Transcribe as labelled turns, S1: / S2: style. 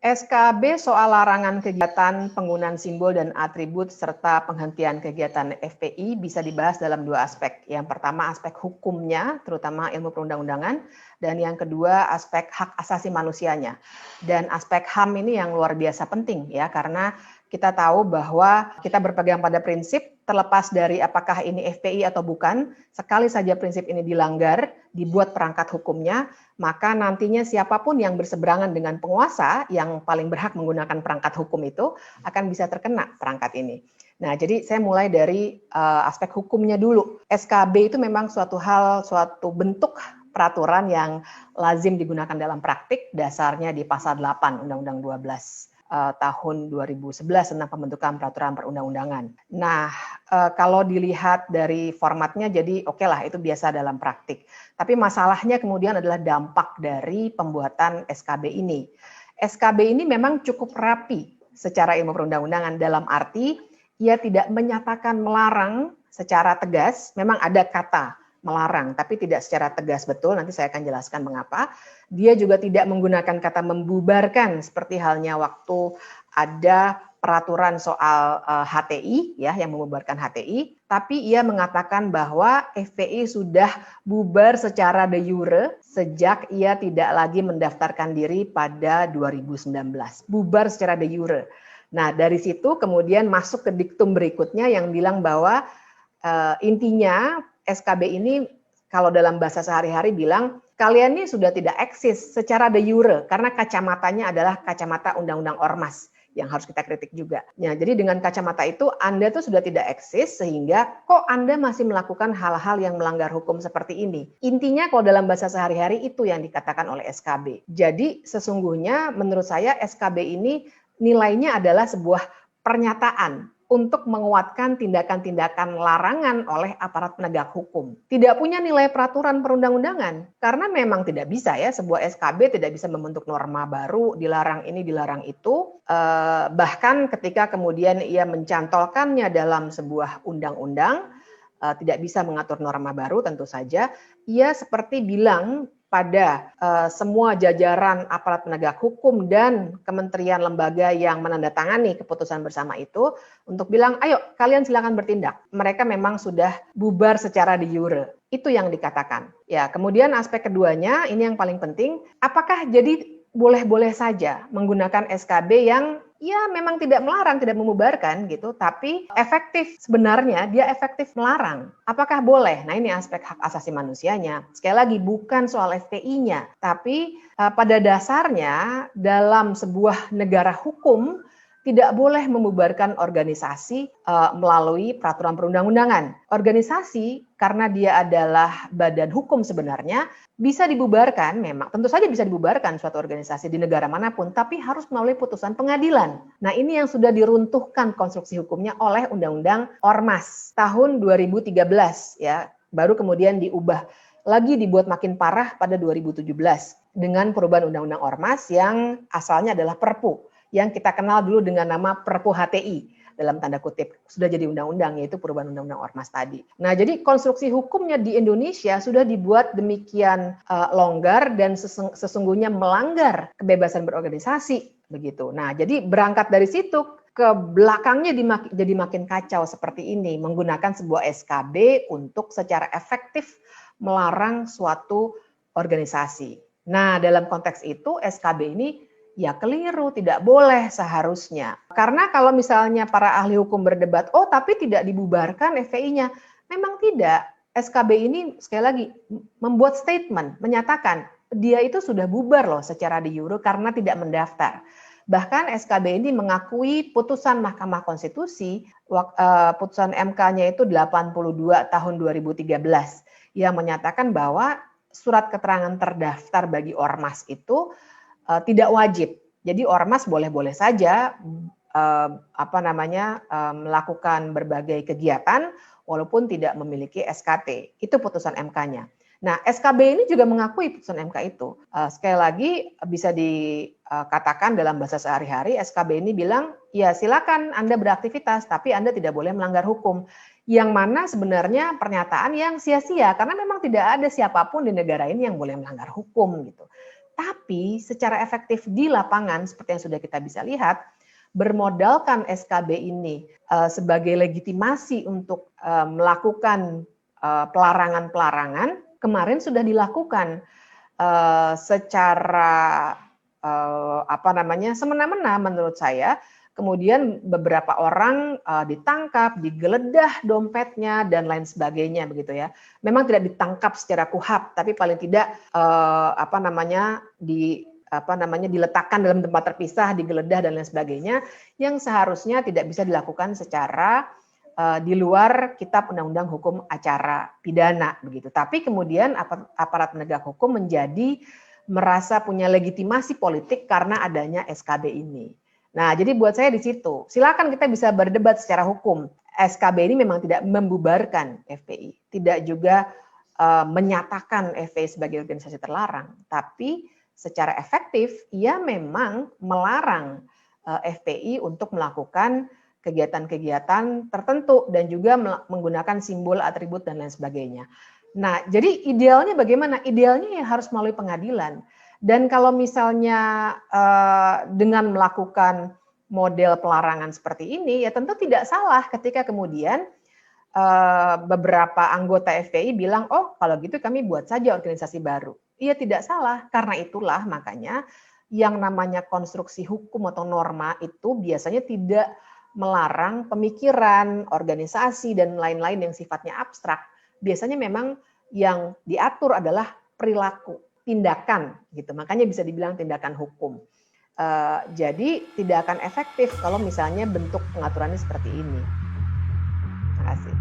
S1: SKB soal larangan kegiatan penggunaan simbol dan atribut serta penghentian kegiatan FPI bisa dibahas dalam dua aspek. Yang pertama aspek hukumnya, terutama ilmu perundang-undangan, dan yang kedua aspek hak asasi manusianya. Dan aspek HAM ini yang luar biasa penting ya, karena kita tahu bahwa kita berpegang pada prinsip terlepas dari apakah ini FPI atau bukan, sekali saja prinsip ini dilanggar, dibuat perangkat hukumnya, maka nantinya siapapun yang berseberangan dengan penguasa yang paling berhak menggunakan perangkat hukum itu akan bisa terkena perangkat ini. Nah, jadi saya mulai dari aspek hukumnya dulu. SKB itu memang suatu bentuk peraturan yang lazim digunakan dalam praktik, dasarnya di pasal 8 Undang-Undang 12 tahun 2011 tentang pembentukan peraturan perundang-undangan. Nah, kalau dilihat dari formatnya jadi oke lah, itu biasa dalam praktik. Tapi masalahnya kemudian adalah dampak dari pembuatan SKB ini. SKB ini memang cukup rapi secara ilmu perundang-undangan dalam arti ia tidak menyatakan melarang secara tegas, memang ada kata melarang, tapi tidak secara tegas betul, nanti saya akan jelaskan mengapa. Dia juga tidak menggunakan kata membubarkan, seperti halnya waktu ada peraturan soal HTI, ya, yang membubarkan HTI, tapi ia mengatakan bahwa FPI sudah bubar secara de jure sejak ia tidak lagi mendaftarkan diri pada 2019. Bubar secara de jure. Nah, dari situ kemudian masuk ke diktum berikutnya yang bilang bahwa intinya SKB ini kalau dalam bahasa sehari-hari bilang kalian ini sudah tidak eksis secara de jure karena kacamatanya adalah kacamata Undang-Undang Ormas yang harus kita kritik juga. Ya, jadi dengan kacamata itu Anda tuh sudah tidak eksis sehingga kok Anda masih melakukan hal-hal yang melanggar hukum seperti ini. Intinya kalau dalam bahasa sehari-hari itu yang dikatakan oleh SKB. Jadi sesungguhnya menurut saya SKB ini nilainya adalah sebuah pernyataan untuk menguatkan tindakan-tindakan larangan oleh aparat penegak hukum. Tidak punya nilai peraturan perundang-undangan, karena memang tidak bisa ya, sebuah SKB tidak bisa membentuk norma baru, dilarang ini, dilarang itu, bahkan ketika kemudian ia mencantolkannya dalam sebuah undang-undang, tidak bisa mengatur norma baru tentu saja, ia seperti bilang pada semua jajaran aparat penegak hukum dan kementerian lembaga yang menandatangani keputusan bersama itu untuk bilang, ayo kalian silakan bertindak. Mereka memang sudah bubar secara de jure. Itu yang dikatakan. Ya, kemudian aspek keduanya, ini yang paling penting, apakah jadi boleh-boleh saja menggunakan SKB yang ya memang tidak melarang, tidak membubarkan gitu, tapi efektif sebenarnya dia efektif melarang. Apakah boleh? Nah ini aspek hak asasi manusianya. Sekali lagi bukan soal FPI-nya, tapi pada dasarnya dalam sebuah negara hukum tidak boleh membubarkan organisasi melalui peraturan perundang-undangan. Organisasi karena dia adalah badan hukum sebenarnya bisa dibubarkan, memang tentu saja bisa dibubarkan suatu organisasi di negara manapun, tapi harus melalui putusan pengadilan. Nah ini yang sudah diruntuhkan konstruksi hukumnya oleh Undang-Undang Ormas tahun 2013 ya, baru kemudian diubah lagi dibuat makin parah pada 2017 dengan perubahan Undang-Undang Ormas yang asalnya adalah Perpu yang kita kenal dulu dengan nama Perpu HTI dalam tanda kutip sudah jadi undang-undang, yaitu perubahan Undang-Undang Ormas tadi. Nah, jadi konstruksi hukumnya di Indonesia sudah dibuat demikian longgar dan sesungguhnya melanggar kebebasan berorganisasi begitu. Nah, jadi berangkat dari situ ke belakangnya jadi makin kacau seperti ini, menggunakan sebuah SKB untuk secara efektif melarang suatu organisasi. Nah, dalam konteks itu SKB ini ya keliru, tidak boleh seharusnya. Karena kalau misalnya para ahli hukum berdebat, oh tapi tidak dibubarkan FPI-nya. Memang tidak. SKB ini sekali lagi membuat statement, menyatakan dia itu sudah bubar loh secara de jure karena tidak mendaftar. Bahkan SKB ini mengakui putusan Mahkamah Konstitusi, putusan MK-nya itu 82 tahun 2013, yang menyatakan bahwa surat keterangan terdaftar bagi ormas itu tidak wajib. Jadi ormas boleh-boleh saja melakukan berbagai kegiatan walaupun tidak memiliki SKT. Itu putusan MK-nya. Nah, SKB ini juga mengakui putusan MK itu. Sekali lagi bisa dikatakan dalam bahasa sehari-hari, SKB ini bilang, ya silakan Anda beraktivitas, tapi Anda tidak boleh melanggar hukum. Yang mana sebenarnya pernyataan yang sia-sia, karena memang tidak ada siapapun di negara ini yang boleh melanggar hukum gitu. Tapi secara efektif di lapangan, seperti yang sudah kita bisa lihat, bermodalkan SKB ini sebagai legitimasi untuk melakukan pelarangan-pelarangan, kemarin sudah dilakukan secara semena-mena menurut saya. Kemudian beberapa orang ditangkap, digeledah dompetnya dan lain sebagainya begitu ya. Memang tidak ditangkap secara kuhab, tapi paling tidak diletakkan dalam tempat terpisah, digeledah dan lain sebagainya, yang seharusnya tidak bisa dilakukan secara di luar Kitab Undang-Undang Hukum Acara Pidana begitu. Tapi kemudian aparat penegak hukum menjadi merasa punya legitimasi politik karena adanya SKB ini. Nah, jadi buat saya di situ. Silakan kita bisa berdebat secara hukum. SKB ini memang tidak membubarkan FPI, tidak juga menyatakan FPI sebagai organisasi terlarang, tapi secara efektif ia memang melarang FPI untuk melakukan kegiatan-kegiatan tertentu dan juga menggunakan simbol, atribut dan lain sebagainya. Nah, jadi idealnya bagaimana? Idealnya ya harus melalui pengadilan. Dan kalau misalnya dengan melakukan model pelarangan seperti ini, ya tentu tidak salah ketika kemudian beberapa anggota FPI bilang, oh kalau gitu kami buat saja organisasi baru. Iya tidak salah, karena itulah makanya yang namanya konstruksi hukum atau norma itu biasanya tidak melarang pemikiran, organisasi, dan lain-lain yang sifatnya abstrak. Biasanya memang yang diatur adalah perilaku, tindakan gitu. Makanya bisa dibilang tindakan hukum. Jadi tidak akan efektif kalau misalnya bentuk pengaturannya seperti ini. Terima kasih.